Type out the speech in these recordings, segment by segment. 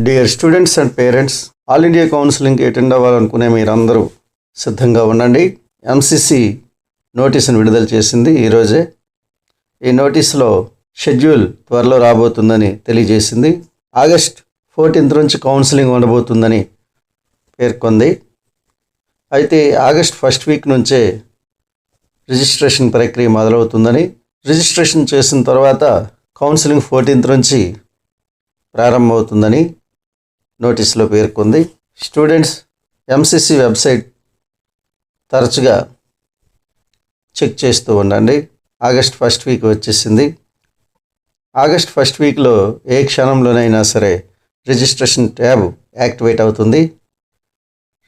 Dear students and parents, all India కౌన్సిలింగ్కి attend అవ్వాలనుకునే మీరందరూ సిద్ధంగా ఉండండి. ఎంసీసీ నోటీసును విడుదల చేసింది ఈరోజే. ఈ నోటీసులో షెడ్యూల్ త్వరలో రాబోతుందని తెలియజేసింది. ఆగస్ట్ 14 నుంచి కౌన్సిలింగ్ ఉండబోతుందని పేర్కొంది. అయితే ఆగస్ట్ ఫస్ట్ వీక్ నుంచే రిజిస్ట్రేషన్ ప్రక్రియ మొదలవుతుందని, రిజిస్ట్రేషన్ చేసిన తర్వాత కౌన్సిలింగ్ 14 నుంచి ప్రారంభమవుతుందని నోటీసులో పేర్కొంది. స్టూడెంట్స్ ఎంసీసీ వెబ్సైట్ తరచుగా చెక్ చేస్తూ ఉండండి. ఆగస్ట్ ఫస్ట్ వీక్ వచ్చేసింది. ఆగస్ట్ ఫస్ట్ వీక్లో ఏ క్షణంలోనైనా సరే రిజిస్ట్రేషన్ ట్యాబ్ యాక్టివేట్ అవుతుంది.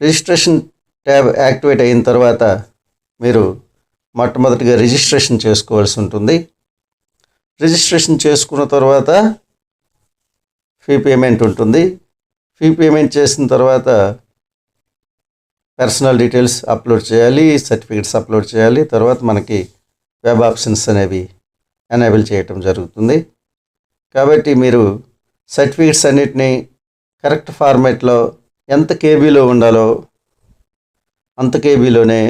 రిజిస్ట్రేషన్ ట్యాబ్ యాక్టివేట్ అయిన తర్వాత మీరు మొట్టమొదటిగా రిజిస్ట్రేషన్ చేసుకోవాల్సి ఉంటుంది. రిజిస్ట్రేషన్ చేసుకున్న తర్వాత ఫీ పేమెంట్ ఉంటుంది. ఫీ పేమెంట్ చేసిన తర్వాత పర్సనల్ డీటెయిల్స్ అప్లోడ్ చేయాలి, సర్టిఫికెట్స్ అప్లోడ్ చేయాలి. తర్వాత మనకి వెబ్ ఆప్షన్స్ అనేవి ఎనేబుల్ చేయటం జరుగుతుంది. కాబట్టి మీరు సర్టిఫికెట్స్ అన్నిటినీ కరెక్ట్ ఫార్మాట్లో ఎంత కేబీలో ఉండాలో అంత కేబీలోనే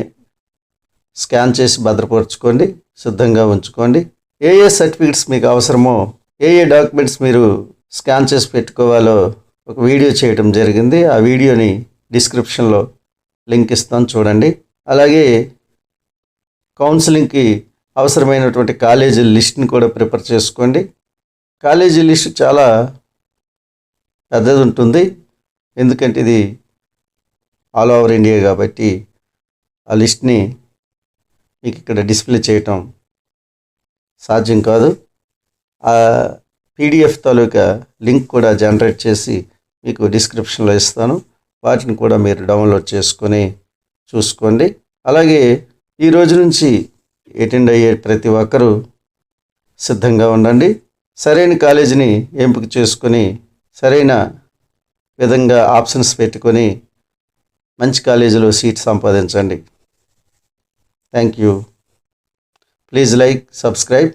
స్కాన్ చేసి భద్రపరచుకోండి, సిద్ధంగా ఉంచుకోండి. ఏ సర్టిఫికెట్స్ మీకు అవసరమో, ఏ డాక్యుమెంట్స్ మీరు స్కాన్ చేసి పెట్టుకోవాలో ఒక వీడియో చేయడం జరిగింది. ఆ వీడియోని డిస్క్రిప్షన్లో లింక్ ఇస్తాను, చూడండి. అలాగే కౌన్సిలింగ్కి అవసరమైనటువంటి కాలేజీ లిస్ట్ని కూడా ప్రిపేర్ చేసుకోండి. కాలేజీ లిస్ట్ చాలా పెద్దది ఉంటుంది, ఎందుకంటే ఇది ఆల్ ఓవర్ ఇండియా కాబట్టి ఆ లిస్ట్ని మీకు ఇక్కడ డిస్ప్లే చేయటం సాధ్యం కాదు. ఆ పీడిఎఫ్ తాలూకా లింక్ కూడా జనరేట్ చేసి మీకు డిస్క్రిప్షన్లో ఇస్తాను. వాటిని కూడా మీరు డౌన్లోడ్ చేసుకొని చూసుకోండి. అలాగే ఈ రోజు నుంచి అటెండ్ అయ్యే ప్రతి ఒక్కరూ సిద్ధంగా ఉండండి. సరైన కాలేజీని ఎంపిక చేసుకొని సరైన విధంగా ఆప్షన్స్ పెట్టుకొని మంచి కాలేజీలో సీట్ సంపాదించండి. Thank you. Please like, subscribe.